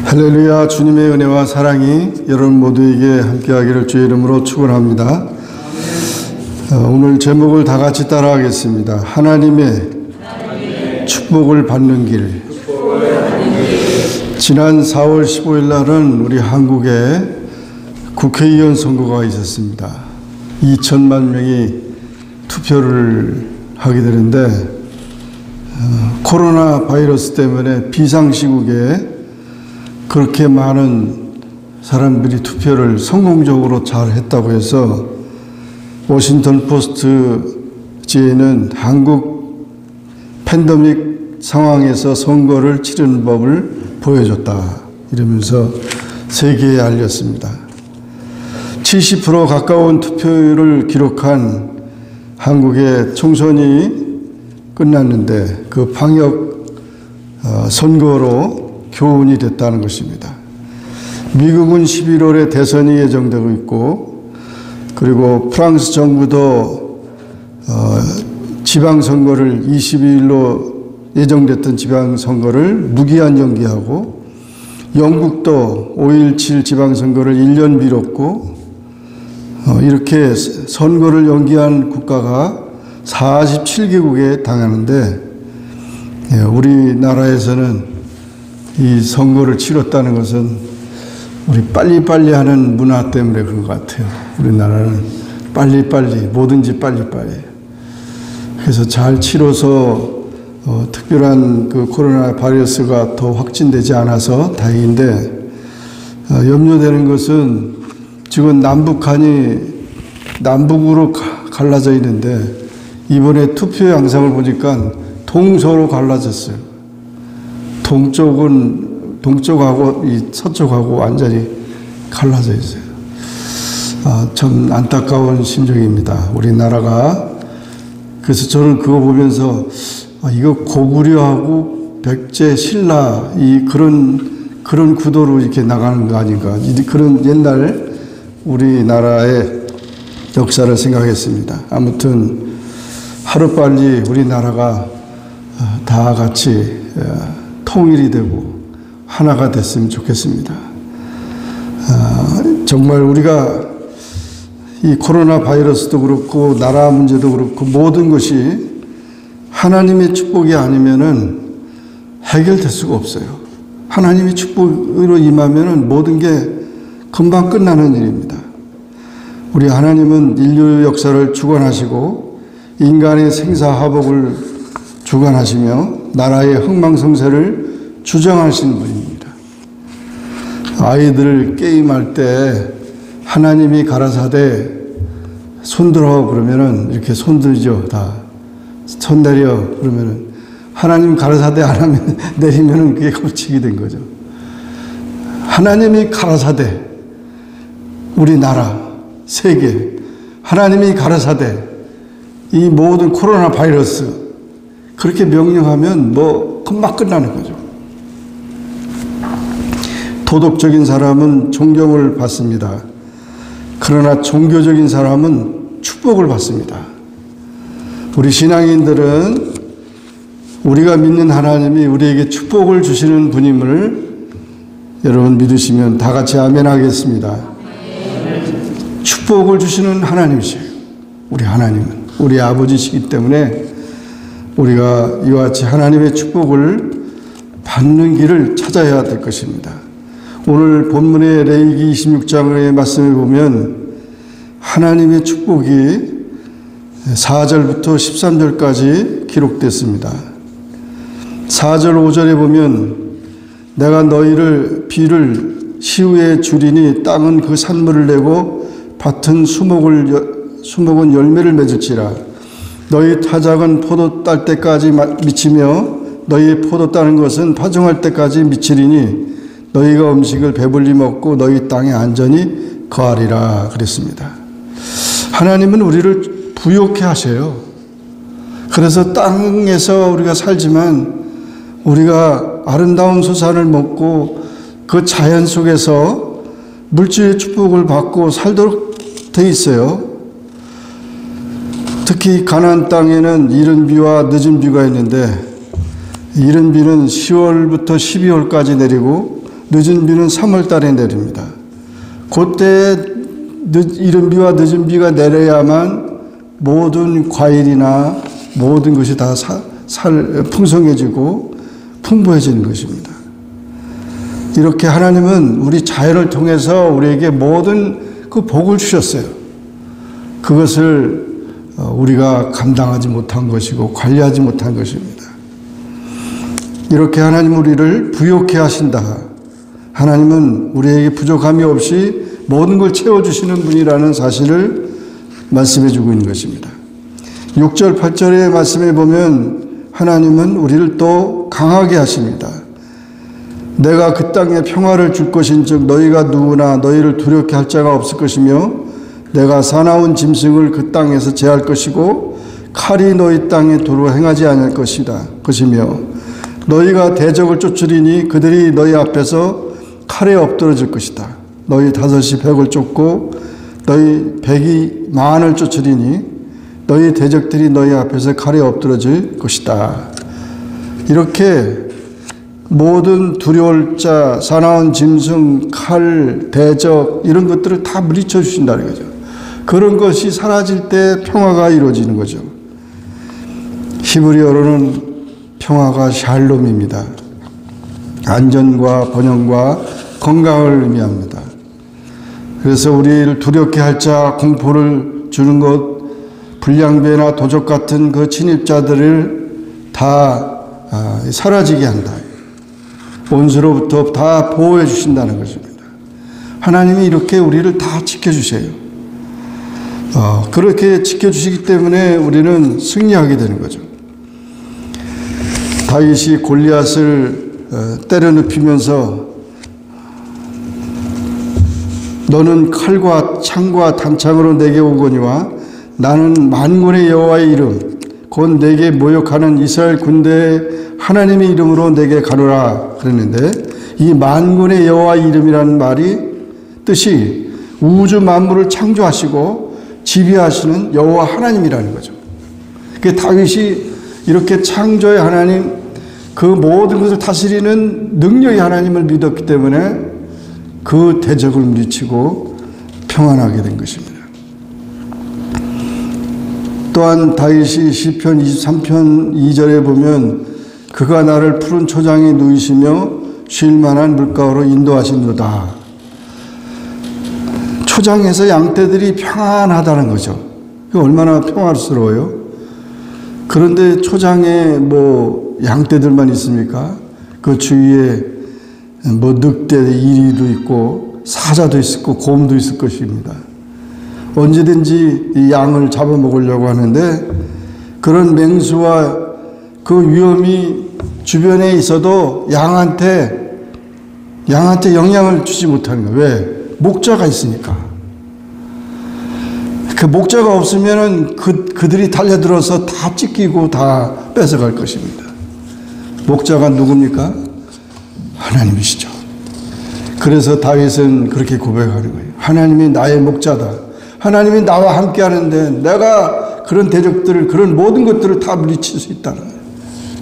할렐루야. 주님의 은혜와 사랑이 여러분 모두에게 함께하기를 주의 이름으로 축원합니다. 오늘 제목을 다 같이 따라하겠습니다. 하나님의 축복을 받는 길. 지난 4월 15일 날은 우리 한국에 국회의원 선거가 있었습니다. 2천만 명이 투표를 하게 되는데 코로나 바이러스 때문에 비상시국에 그렇게 많은 사람들이 투표를 성공적으로 잘 했다고 해서 워싱턴 포스트지에는 한국 팬데믹 상황에서 선거를 치르는 법을 보여줬다 이러면서 세계에 알렸습니다. 70% 가까운 투표율을 기록한 한국의 총선이 끝났는데 그 방역 선거로 교훈이 됐다는 것입니다. 미국은 11월에 대선이 예정되고 있고, 그리고 프랑스 정부도 지방선거를 22일로 예정됐던 지방선거를 무기한 연기하고, 영국도 5.17 지방선거를 1년 미뤘고, 이렇게 선거를 연기한 국가가 47개국에 당하는데, 우리나라에서는 이 선거를 치렀다는 것은 우리 빨리빨리 하는 문화 때문에 그런 것 같아요. 우리나라는 빨리빨리, 뭐든지 빨리빨리. 그래서 잘 치러서 특별한 그 코로나 바이러스가 더 확진되지 않아서 다행인데, 염려되는 것은 지금 남북한이 남북으로 갈라져 있는데, 이번에 투표 양상을 보니까 동서로 갈라졌어요. 동쪽하고 이 서쪽하고 완전히 갈라져 있어요. 참 안타까운 심정입니다. 우리나라가. 그래서 저는 그거 보면서 이거 고구려하고 백제, 신라 이 그런 구도로 이렇게 나가는 거 아닌가. 그런 옛날 우리나라의 역사를 생각했습니다. 아무튼 하루빨리 우리나라가 다 같이 통일이 되고 하나가 됐으면 좋겠습니다. 정말 우리가 이 코로나 바이러스도 그렇고 나라 문제도 그렇고 모든 것이 하나님의 축복이 아니면은 해결될 수가 없어요. 하나님의 축복으로 임하면은 모든 게 금방 끝나는 일입니다. 우리 하나님은 인류 역사를 주관하시고 인간의 생사화복을 주관하시며 나라의 흥망성쇠를 주정하시는 분입니다. 아이들 게임할 때 하나님이 가라사대 손들어 그러면은 이렇게 손들죠. 다 손 내려 그러면은 하나님 가라사대 안 하면 내리면은 그게 법칙이 된 거죠. 하나님이 가라사대 우리나라 세계 하나님이 가라사대 이 모든 코로나 바이러스 그렇게 명령하면 뭐 금방 끝나는 거죠. 도덕적인 사람은 존경을 받습니다. 그러나 종교적인 사람은 축복을 받습니다. 우리 신앙인들은 우리가 믿는 하나님이 우리에게 축복을 주시는 분임을 여러분 믿으시면 다 같이 아멘 하겠습니다. 축복을 주시는 하나님이세요. 우리 하나님은 우리 아버지시기 때문에 우리가 이와 같이 하나님의 축복을 받는 길을 찾아야 될 것입니다. 오늘 본문의 레위기 26장의 말씀을 보면 하나님의 축복이 4절부터 13절까지 기록됐습니다. 4절 5절에 보면 내가 너희를 비를 시후에 주리니 땅은 그 산물을 내고 밭은 수목은 열매를 맺을지라 너희 타작은 포도 딸 때까지 미치며 너희 포도 따는 것은 파종할 때까지 미치리니 너희가 음식을 배불리 먹고 너희 땅에 안전히 거하리라 그랬습니다. 하나님은 우리를 부욕해 하셔요. 그래서 땅에서 우리가 살지만 우리가 아름다운 소산을 먹고 그 자연 속에서 물질의 축복을 받고 살도록 돼 있어요. 특히 가나안 땅에는 이른 비와 늦은 비가 있는데 이른 비는 10월부터 12월까지 내리고 늦은 비는 3월 달에 내립니다. 그때 이른 비와 늦은 비가 내려야만 모든 과일이나 모든 것이 다 풍성해지고 풍부해지는 것입니다. 이렇게 하나님은 우리 자연을 통해서 우리에게 모든 그 복을 주셨어요. 그것을 우리가 감당하지 못한 것이고 관리하지 못한 것입니다. 이렇게 하나님 우리를 부욕해 하신다. 하나님은 우리에게 부족함이 없이 모든 걸 채워주시는 분이라는 사실을 말씀해 주고 있는 것입니다. 6절 8절의 말씀에 보면 하나님은 우리를 또 강하게 하십니다. 내가 그 땅에 평화를 줄 것인즉 너희가 누구나 너희를 두렵게 할 자가 없을 것이며 내가 사나운 짐승을 그 땅에서 제할 것이고 칼이 너희 땅에 도로 행하지 않을 것이며 너희가 대적을 쫓으리니 그들이 너희 앞에서 칼에 엎드러질 것이다. 너희 5이 100을 쫓고 너희 100이 만을 쫓으리니 너희 대적들이 너희 앞에서 칼에 엎드러질 것이다. 이렇게 모든 두려울 자, 사나운 짐승, 칼, 대적 이런 것들을 다 물리쳐 주신다는 거죠. 그런 것이 사라질 때 평화가 이루어지는 거죠. 히브리어로는 평화가 샬롬입니다. 안전과 번영과 건강을 의미합니다. 그래서 우리를 두렵게 할 자, 공포를 주는 것, 불량배나 도적 같은 그 침입자들을 다 사라지게 한다. 온수로부터 다 보호해 주신다는 것입니다. 하나님이 이렇게 우리를 다 지켜주세요. 그렇게 지켜주시기 때문에 우리는 승리하게 되는 거죠. 다윗이 골리앗을 때려 눕히면서 너는 칼과 창과 단창으로 내게 오거니와 나는 만군의 여호와의 이름 곧 내게 모욕하는 이스라엘 군대의 하나님의 이름으로 내게 가노라 그랬는데 이 만군의 여호와의 이름이라는 말이 뜻이 우주 만물을 창조하시고 지배하시는 여호와 하나님이라는 거죠. 그 다윗이 이렇게 창조의 하나님 그 모든 것을 다스리는 능력의 하나님을 믿었기 때문에 그 대적을 물리치고 평안하게 된 것입니다. 또한 다윗이 시편 23편 2절에 보면 그가 나를 푸른 초장에 누이시며 쉴 만한 물가로 인도하시노다. 초장에서 양떼들이 평안하다는 거죠. 얼마나 평화스러워요. 그런데 초장에 양떼들만 있습니까? 그 주위에 늑대, 이리도 있고 사자도 있고 곰도 있을 것입니다. 언제든지 이 양을 잡아먹으려고 하는데 그런 맹수와 그 위험이 주변에 있어도 양한테 영향을 주지 못하는 거예요. 왜? 목자가 있으니까. 그 목자가 없으면은 그들이 달려들어서 다 찢기고 다 뺏어갈 것입니다. 목자가 누굽니까? 하나님이시죠. 그래서 다윗은 그렇게 고백하는 거예요. 하나님이 나의 목자다. 하나님이 나와 함께 하는데 내가 그런 대적들을, 그런 모든 것들을 다 물리칠 수 있다는 거예요.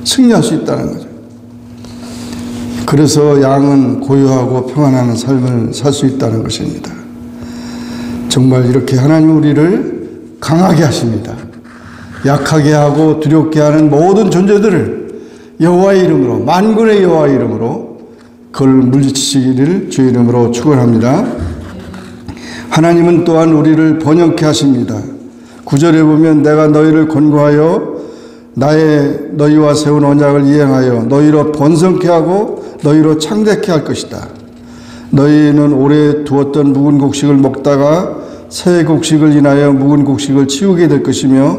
승리할 수 있다는 거죠. 그래서 양은 고요하고 평안한 삶을 살 수 있다는 것입니다. 정말 이렇게 하나님 우리를 강하게 하십니다. 약하게 하고 두렵게 하는 모든 존재들을 여호와의 이름으로, 만군의 여호와의 이름으로 그걸 물리치시기를 주의 이름으로 축원합니다. 하나님은 또한 우리를 번영케 하십니다. 9절에 보면 내가 너희를 권고하여 너희와 세운 언약을 이행하여 너희로 번성케 하고 너희로 창대케 할 것이다. 너희는 오래 두었던 묵은 곡식을 먹다가 새 곡식을 인하여 묵은 곡식을 치우게 될 것이며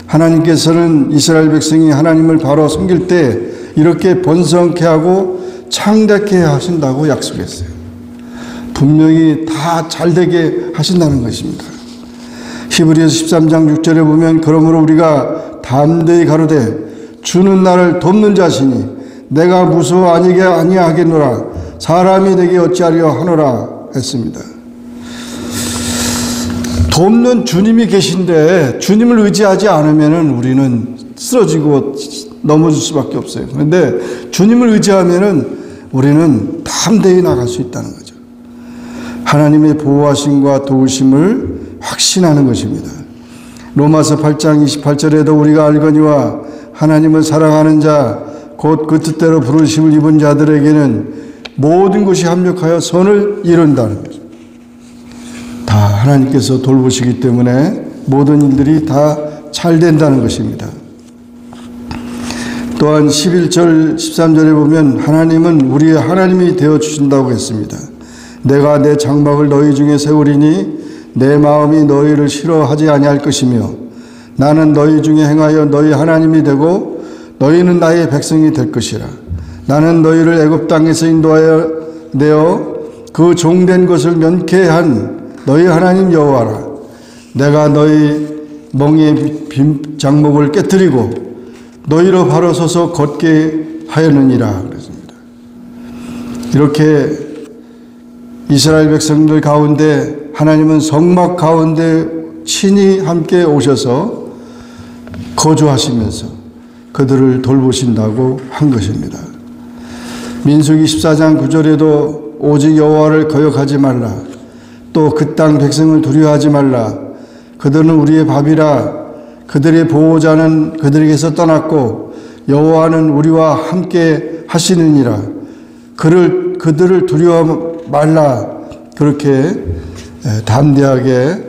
하나님께서는 이스라엘 백성이 하나님을 바로 섬길 때 이렇게 번성케 하고 창대케 하신다고 약속했어요. 분명히 다 잘되게 하신다는 것입니다. 히브리서 13장 6절에 보면 그러므로 우리가 담대히 가로되 주는 나를 돕는 자시니 내가 무서워 아니하겠노라 사람이 되게 어찌하려 하노라 했습니다. 돕는 주님이 계신데 주님을 의지하지 않으면 우리는 쓰러지고 넘어질 수밖에 없어요. 그런데 주님을 의지하면 우리는 담대히 나갈 수 있다는 거죠. 하나님의 보호하심과 도우심을 확신하는 것입니다. 로마서 8장 28절에도 우리가 알거니와 하나님을 사랑하는 자 곧 그 뜻대로 부르심을 입은 자들에게는 모든 것이 합력하여 선을 이룬다는 거죠. 다 하나님께서 돌보시기 때문에 모든 일들이 다 잘 된다는 것입니다. 또한 11절 13절에 보면 하나님은 우리의 하나님이 되어주신다고 했습니다. 내가 내 장막을 너희 중에 세우리니 내 마음이 너희를 싫어하지 아니할 것이며 나는 너희 중에 행하여 너희 하나님이 되고 너희는 나의 백성이 될 것이라. 나는 너희를 애굽 땅에서 인도하여 내어 그 종된 것을 면케한 너희 하나님 여호와라. 내가 너희 멍에의 빈 장목을 깨뜨리고 너희로 바로 서서 걷게 하였느니라 그랬습니다. 이렇게 이스라엘 백성들 가운데 하나님은 성막 가운데 친히 함께 오셔서 거주하시면서 그들을 돌보신다고 한 것입니다. 민수기 14장 9절에도 오직 여호와를 거역하지 말라. 또 그 땅 백성을 두려워하지 말라. 그들은 우리의 밥이라. 그들의 보호자는 그들에게서 떠났고 여호와는 우리와 함께 하시느니라. 그들을 두려워 말라. 그렇게 담대하게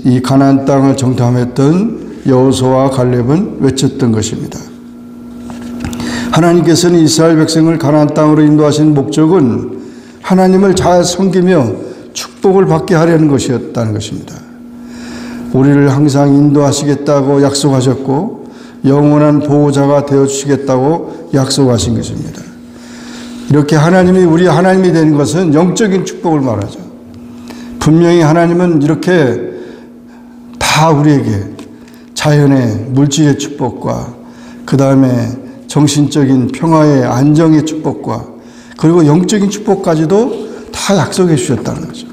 이 가나안 땅을 정탐했던 여호수아와 갈렙은 외쳤던 것입니다. 하나님께서는 이스라엘 백성을 가나안 땅으로 인도하신 목적은 하나님을 잘 섬기며 축복을 받게 하려는 것이었다는 것입니다. 우리를 항상 인도하시겠다고 약속하셨고 영원한 보호자가 되어주시겠다고 약속하신 것입니다. 이렇게 하나님이 우리 하나님이 되는 것은 영적인 축복을 말하죠. 분명히 하나님은 이렇게 다 우리에게 자연의 물질의 축복과 그 다음에 정신적인 평화의 안정의 축복과 그리고 영적인 축복까지도 다 약속해 주셨다는 거죠.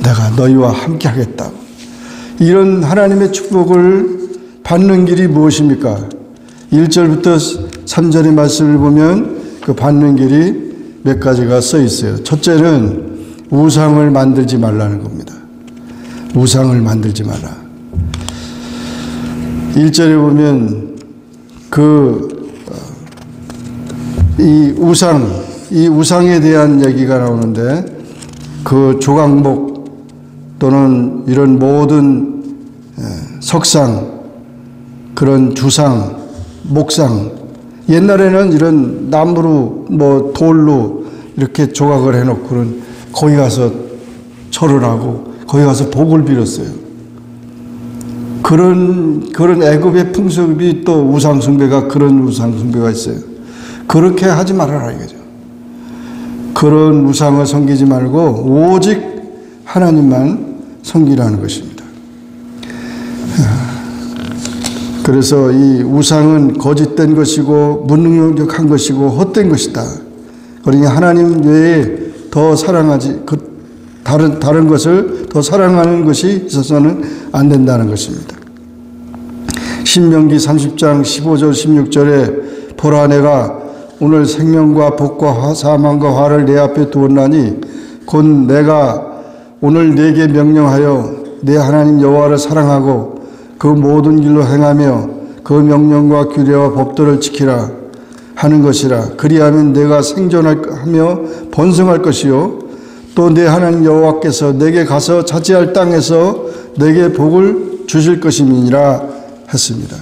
내가 너희와 함께 하겠다고. 이런 하나님의 축복을 받는 길이 무엇입니까? 1절부터 3절의 말씀을 보면 그 받는 길이 몇 가지가 써 있어요. 첫째는 우상을 만들지 말라는 겁니다. 우상을 만들지 마라. 1절에 보면 이 우상에 대한 얘기가 나오는데 그 조각목 또는 이런 모든 석상, 그런 주상, 목상, 옛날에는 이런 나무로 돌로 이렇게 조각을 해놓고는 거기 가서 절을 하고 거기 가서 복을 빌었어요. 그런 애굽의 풍습이 또 우상 숭배가 그런 우상 숭배가 있어요. 그렇게 하지 말아라 이거죠. 그런 우상을 섬기지 말고 오직 하나님만 섬기라는 것입니다. 그래서 이 우상은 거짓된 것이고 무능력한 것이고 헛된 것이다. 그러니 하나님 외에 더 사랑하지 다른 것을 더 사랑하는 것이 있어서는 안 된다는 것입니다. 신명기 30장 15절 16절에 보라 내가 오늘 생명과 복과 사망과 화를 내 앞에 두었나니 곧 내가 오늘 네게 명령하여 내 하나님 여호와를 사랑하고 그 모든 길로 행하며 그 명령과 규례와 법도를 지키라 하는 것이라. 그리하면 내가 생존하며 번성할 것이요 또 내 하나님 여호와께서 내게 가서 차지할 땅에서 내게 복을 주실 것임이니라 했습니다.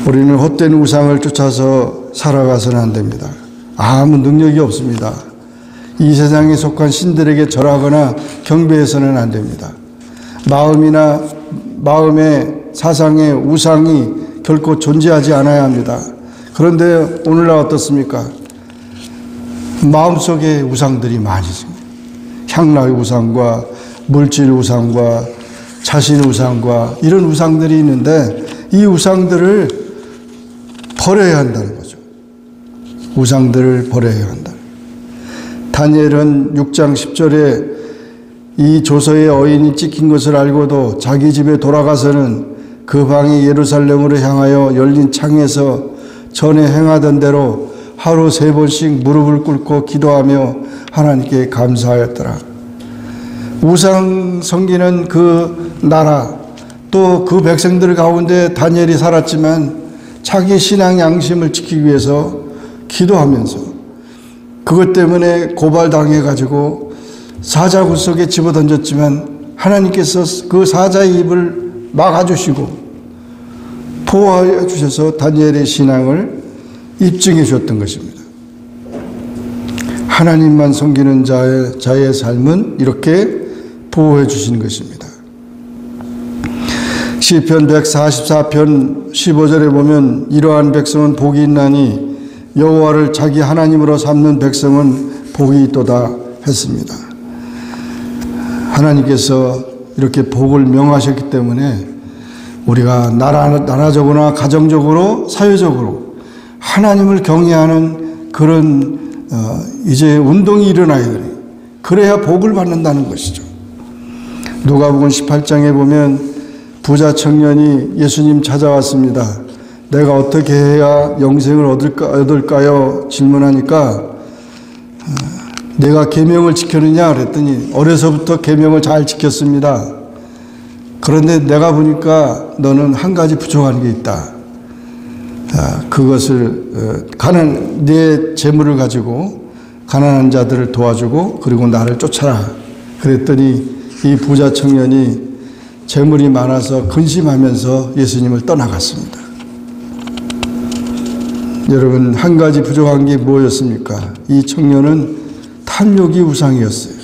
우리는 헛된 우상을 쫓아서 살아가서는 안 됩니다. 아무 능력이 없습니다. 이 세상에 속한 신들에게 절하거나 경배해서는 안 됩니다. 마음의 사상에 우상이 결코 존재하지 않아야 합니다. 그런데 오늘날 어떻습니까? 마음속에 우상들이 많이 있습니다. 향락 우상과 물질 우상과 자신 우상과 이런 우상들이 있는데 이 우상들을 버려야 한다는 거죠. 우상들을 버려야 한다. 다니엘은 6장 10절에 이 조서의 어인이 찍힌 것을 알고도 자기 집에 돌아가서는 그 방이 예루살렘으로 향하여 열린 창에서 전에 행하던 대로 하루 3번씩 무릎을 꿇고 기도하며 하나님께 감사하였더라. 우상 섬기는 그 나라, 또 그 백성들 가운데 다니엘이 살았지만 자기 신앙 양심을 지키기 위해서 기도하면서 그것 때문에 고발당해가지고 사자 구석에 집어던졌지만 하나님께서 그 사자의 입을 막아주시고 보호해 주셔서 다니엘의 신앙을 입증해 주셨던 것입니다. 하나님만 섬기는 자의 삶은 이렇게 보호해 주시는 것입니다. 시편 144편 15절에 보면 이러한 백성은 복이 있나니 여호와를 자기 하나님으로 삼는 백성은 복이 있도다 했습니다. 하나님께서 이렇게 복을 명하셨기 때문에 우리가 나라적으로나 가정적으로 사회적으로 하나님을 경외하는 그런 이제 운동이 일어나야 되니 그래야 복을 받는다는 것이죠. 누가복음 18장에 보면 부자 청년이 예수님 찾아왔습니다. 내가 어떻게 해야 영생을 얻을까요? 질문하니까 내가 계명을 지켰느냐 그랬더니 어려서부터 계명을 잘 지켰습니다. 그런데 내가 보니까 너는 한 가지 부족한 게 있다. 그것을 내 재물을 가지고 가난한 자들을 도와주고 그리고 나를 쫓아라. 그랬더니 이 부자 청년이 재물이 많아서 근심하면서 예수님을 떠나갔습니다. 여러분, 한 가지 부족한 게 뭐였습니까? 이 청년은 탐욕이 우상이었어요.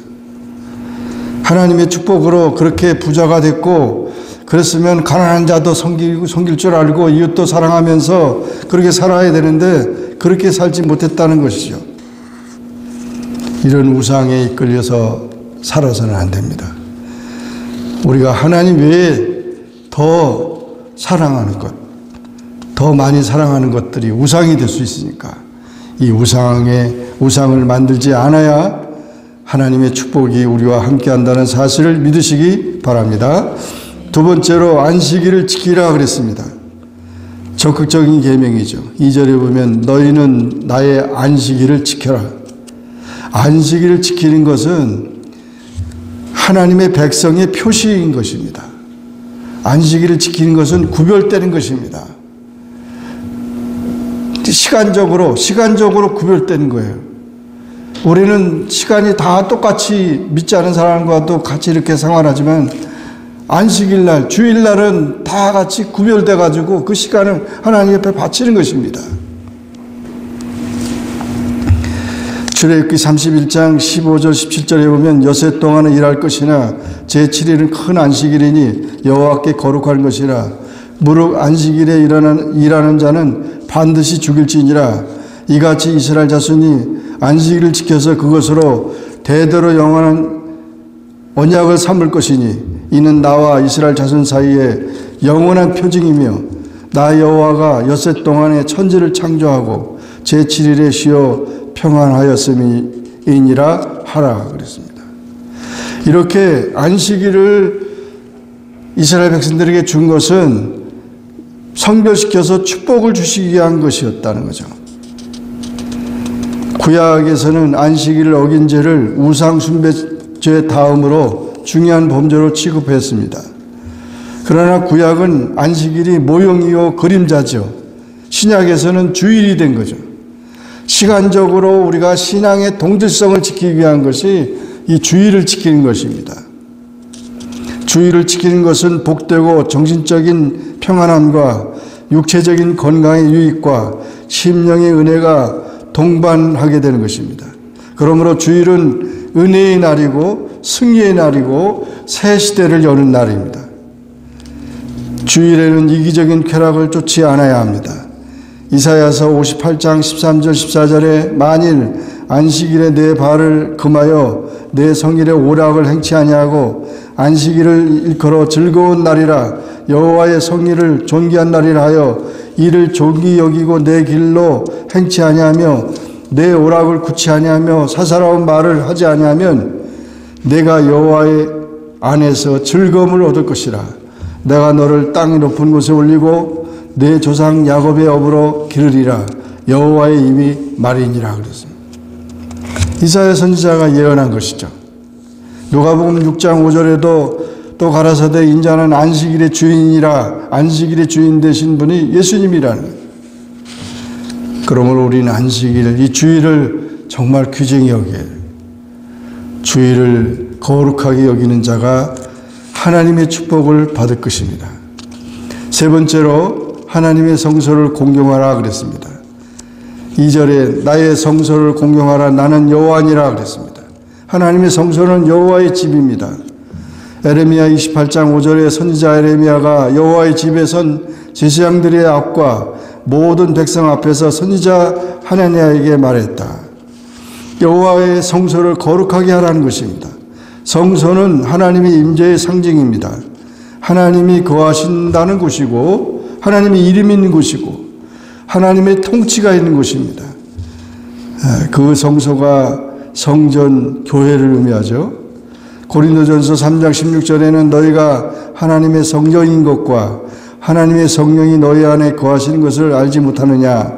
하나님의 축복으로 그렇게 부자가 됐고 그랬으면 가난한 자도 섬길 줄 알고 이웃도 사랑하면서 그렇게 살아야 되는데 그렇게 살지 못했다는 것이죠. 이런 우상에 이끌려서 살아서는 안 됩니다. 우리가 하나님 외에 더 사랑하는 것, 더 많이 사랑하는 것들이 우상이 될 수 있으니까 이 우상을 만들지 않아야 하나님의 축복이 우리와 함께한다는 사실을 믿으시기 바랍니다. 두 번째로 안식일을 지키라 그랬습니다. 적극적인 계명이죠. 2절에 보면 너희는 나의 안식일을 지켜라. 안식일을 지키는 것은 하나님의 백성의 표시인 것입니다. 안식일을 지키는 것은 구별되는 것입니다. 시간적으로 구별되는 거예요. 우리는 시간이 다 똑같이 믿지 않은 사람과도 같이 이렇게 생활하지만 안식일날, 주일날은 다 같이 구별돼 가지고 그 시간을 하나님 옆에 바치는 것입니다. 출애굽기 31장 15절 17절에 보면 여세 동안은 일할 것이나 제7일은 큰 안식일이니 여호와께 거룩한 것이라 무릇 안식일에 일하는 자는 반드시 죽일지니라. 이같이 이스라엘 자손이 안식일을 지켜서 그것으로 대대로 영원한 언약을 삼을 것이니 이는 나와 이스라엘 자손 사이에 영원한 표징이며 나 여호와가 엿새 동안에 천지를 창조하고 제7일에 쉬어 평안하였음이니라 하라 그랬습니다. 이렇게 안식일을 이스라엘 백성들에게 준 것은 성별시켜서 축복을 주시기 위한 것이었다는 거죠. 구약에서는 안식일을 어긴 죄를 우상 숭배죄 다음으로 중요한 범죄로 취급했습니다. 그러나 구약은 안식일이 모형이요 그림자죠. 신약에서는 주일이 된 거죠. 시간적으로 우리가 신앙의 동질성을 지키기 위한 것이 이 주일을 지키는 것입니다. 주일을 지키는 것은 복되고 정신적인 평안함과 육체적인 건강의 유익과 심령의 은혜가 동반하게 되는 것입니다. 그러므로 주일은 은혜의 날이고 승리의 날이고 새 시대를 여는 날입니다. 주일에는 이기적인 쾌락을 쫓지 않아야 합니다. 이사야서 58장 13절 14절에 만일 안식일에 내 발을 금하여 내 성일에 오락을 행치 아니하고 안식일을 일컬어 즐거운 날이라 여호와의 성일을 존귀한 날이라 하여 이를 존귀 여기고 내 길로 행치 아니하며 내 오락을 굳이 아니하며 사사로운 말을 하지 아니하면 내가 여호와의 안에서 즐거움을 얻을 것이라. 내가 너를 땅의 높은 곳에 올리고 내 조상 야곱의 업으로 기르리라. 여호와의 입이 말이니라 그랬습니다. 이사야 선지자가 예언한 것이죠. 누가복음 6장 5절에도 또 가라사대 인자는 안식일의 주인이라, 안식일의 주인 되신 분이 예수님이라는 거예요. 그러므로 우리는 안식일, 이 주일을 정말 귀중히 여겨요. 주일을 거룩하게 여기는 자가 하나님의 축복을 받을 것입니다. 세 번째로 하나님의 성소를 공경하라 그랬습니다. 2절에 나의 성소를 공경하라, 나는 여호와니라 그랬습니다. 하나님의 성소는 여호와의 집입니다. 에레미야 28장 5절에 선지자 에레미야가 여호와의 집에 선 제사장들의 앞과 모든 백성 앞에서 선지자 하나냐에게 말했다. 여호와의 성소를 거룩하게 하라는 것입니다. 성소는 하나님의 임재의 상징입니다. 하나님이 거하신다는 곳이고 하나님의 이름이 있는 곳이고 하나님의 통치가 있는 곳입니다. 그 성소가 성전, 교회를 의미하죠. 고린도전서 3장 16절에는 너희가 하나님의 성전인 것과 하나님의 성령이 너희 안에 거하시는 것을 알지 못하느냐.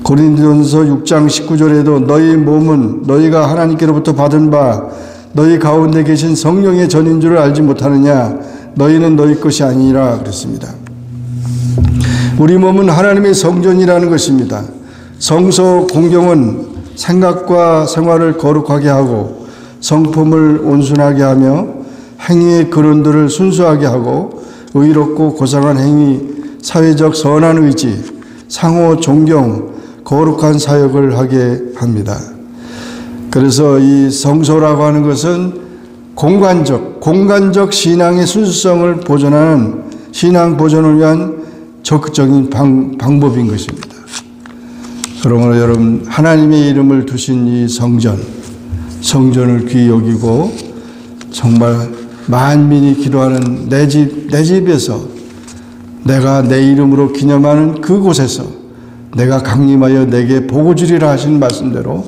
고린도전서 6장 19절에도 너희 몸은 너희가 하나님께로부터 받은 바 너희 가운데 계신 성령의 전인 줄을 알지 못하느냐. 너희는 너희 것이 아니라 그랬습니다. 우리 몸은 하나님의 성전이라는 것입니다. 성소 공경은 생각과 생활을 거룩하게 하고 성품을 온순하게 하며 행위의 근원들을 순수하게 하고 의롭고 고상한 행위, 사회적 선한 의지, 상호 존경, 거룩한 사역을 하게 합니다. 그래서 이 성소라고 하는 것은 공간적 신앙의 순수성을 보존하는 신앙 보존을 위한 적극적인 방법인 것입니다. 그러므로 여러분, 하나님의 이름을 두신 이 성전을 귀히 여기고 정말 만민이 기도하는 내 집에서 내가 내 이름으로 기념하는 그곳에서 내가 강림하여 내게 복을 주리라 하신 말씀대로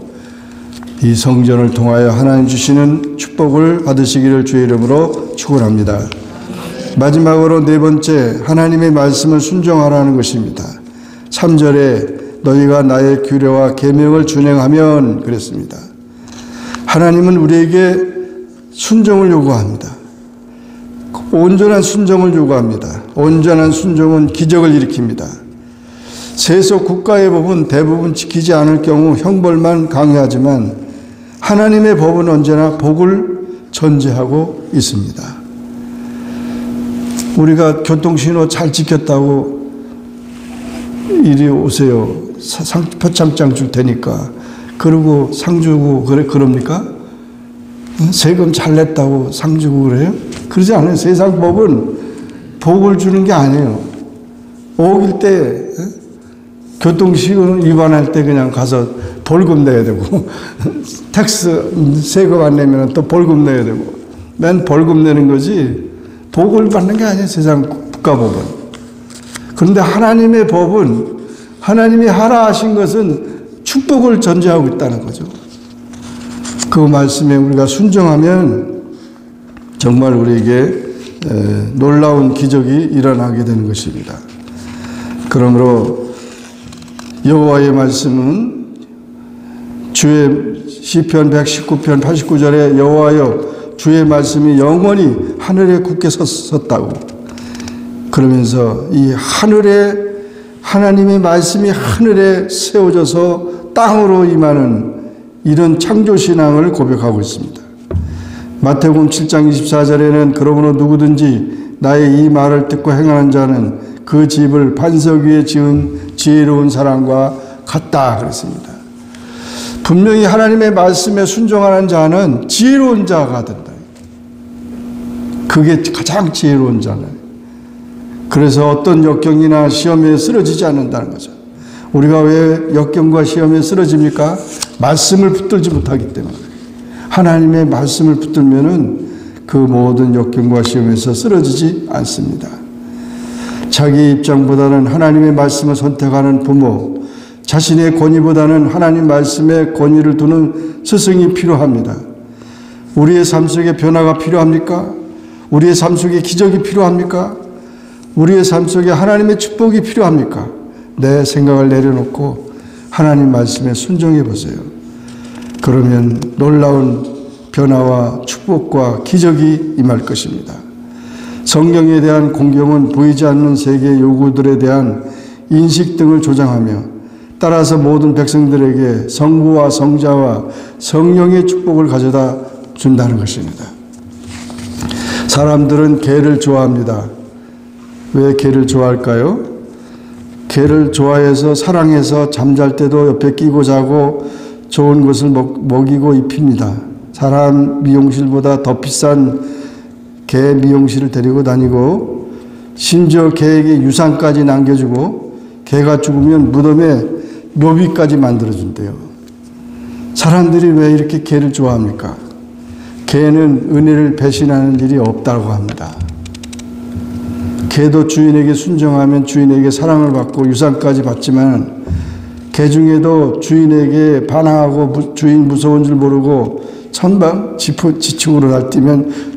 이 성전을 통하여 하나님 주시는 축복을 받으시기를 주의 이름으로 축원합니다. 마지막으로 네 번째, 하나님의 말씀을 순종하라는 것입니다. 3절에 너희가 나의 규례와 계명을 준행하면 그랬습니다. 하나님은 우리에게 순종을 요구합니다. 온전한 순종을 요구합니다. 온전한 순종은 기적을 일으킵니다. 세속 국가의 법은 대부분 지키지 않을 경우 형벌만 강요하지만 하나님의 법은 언제나 복을 전제하고 있습니다. 우리가 교통신호 잘 지켰다고 이리 오세요. 표창장 줄 테니까. 그러고 상 주고 그럽니까? 세금 잘 냈다고 상 주고 그래요? 그러지 않아요. 세상 법은 복을 주는 게 아니에요. 어길 때 교통신호 위반할 때 그냥 가서 벌금 내야 되고 텍스 세금 안 내면 또 벌금 내야 되고 맨 벌금 내는 거지 복을 받는 게 아니에요. 세상 국가법은. 그런데 하나님의 법은 하나님이 하라 하신 것은 축복을 전제하고 있다는 거죠. 그 말씀에 우리가 순종하면 정말 우리에게 놀라운 기적이 일어나게 되는 것입니다. 그러므로 여호와의 말씀은 주의 시편 119편 89절에 여호와여 주의 말씀이 영원히 하늘에 굳게 섰다고 그러면서 이 하늘에 하나님의 말씀이 하늘에 세워져서 땅으로 임하는 이런 창조신앙을 고백하고 있습니다. 마태복음 7장 24절에는 그러므로 누구든지 나의 이 말을 듣고 행하는 자는 그 집을 반석 위에 지은 지혜로운 사람과 같다 그랬습니다. 분명히 하나님의 말씀에 순종하는 자는 지혜로운 자가 된다. 그게 가장 지혜로운 자는. 그래서 어떤 역경이나 시험에 쓰러지지 않는다는 거죠. 우리가 왜 역경과 시험에 쓰러집니까? 말씀을 붙들지 못하기 때문에. 하나님의 말씀을 붙들면은 그 모든 역경과 시험에서 쓰러지지 않습니다. 자기 입장보다는 하나님의 말씀을 선택하는 부모, 자신의 권위보다는 하나님 말씀에 권위를 두는 스승이 필요합니다. 우리의 삶 속에 변화가 필요합니까? 우리의 삶 속에 기적이 필요합니까? 우리의 삶 속에 하나님의 축복이 필요합니까? 내 생각을 내려놓고 하나님 말씀에 순종해 보세요. 그러면 놀라운 변화와 축복과 기적이 임할 것입니다. 성경에 대한 공경은 보이지 않는 세계의 요구들에 대한 인식 등을 조장하며 따라서 모든 백성들에게 성부와 성자와 성령의 축복을 가져다 준다는 것입니다. 사람들은 개를 좋아합니다. 왜 개를 좋아할까요? 개를 좋아해서 사랑해서 잠잘 때도 옆에 끼고 자고 좋은 것을 먹이고 입힙니다. 사람 미용실보다 더 비싼 개 미용실을 데리고 다니고 심지어 개에게 유산까지 남겨주고 개가 죽으면 무덤에 묘비까지 만들어준대요. 사람들이 왜 이렇게 개를 좋아합니까? 개는 은혜를 배신하는 일이 없다고 합니다. 개도 주인에게 순종하면 주인에게 사랑을 받고 유산까지 받지만 개 중에도 주인에게 반항하고 주인 무서운 줄 모르고 천방 지축으로 날뛰면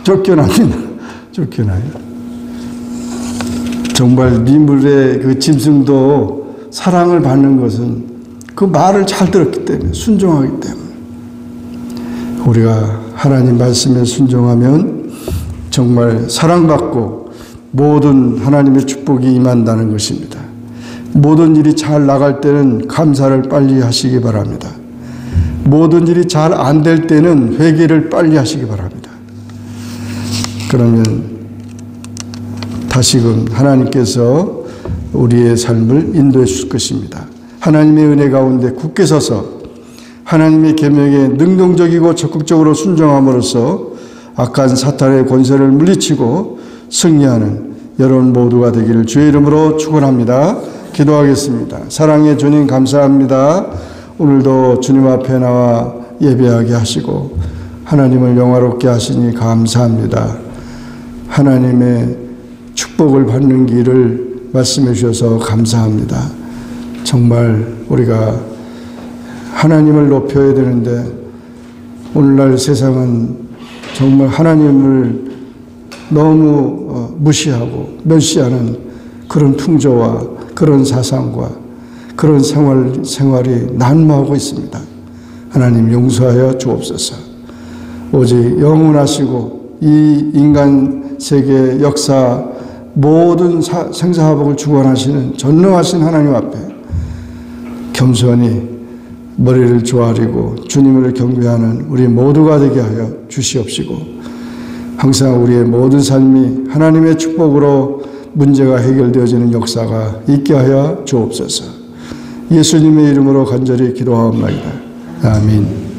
쫓겨납니다. 쫓겨나요. 정말 미물의 그 짐승도 사랑을 받는 것은 그 말을 잘 들었기 때문에, 순종하기 때문에. 우리가 하나님 말씀에 순종하면 정말 사랑받고 모든 하나님의 축복이 임한다는 것입니다. 모든 일이 잘 나갈 때는 감사를 빨리 하시기 바랍니다. 모든 일이 잘 안 될 때는 회개를 빨리 하시기 바랍니다. 그러면 다시금 하나님께서 우리의 삶을 인도해 줄 것입니다. 하나님의 은혜 가운데 굳게 서서 하나님의 계명에 능동적이고 적극적으로 순종함으로써 악한 사탄의 권세를 물리치고 승리하는 여러분 모두가 되기를 주의 이름으로 축원합니다. 기도하겠습니다. 사랑의 주님 감사합니다. 오늘도 주님 앞에 나와 예배하게 하시고 하나님을 영화롭게 하시니 감사합니다. 하나님의 축복을 받는 길을 말씀해 주셔서 감사합니다. 정말 우리가 하나님을 높여야 되는데 오늘날 세상은 정말 하나님을 너무 무시하고 멸시하는 그런 풍조와 그런 사상과 그런 생활이 난무하고 있습니다. 하나님 용서하여 주옵소서. 오직 영원하시고 이 인간 세계 역사 모든 생사화복을 주관하시는 전능하신 하나님 앞에 겸손히 머리를 조아리고 주님을 경배하는 우리 모두가 되게 하여 주시옵시고 항상 우리의 모든 삶이 하나님의 축복으로 문제가 해결되어지는 역사가 있게 하여 주옵소서. 예수님의 이름으로 간절히 기도하옵나이다. 아멘.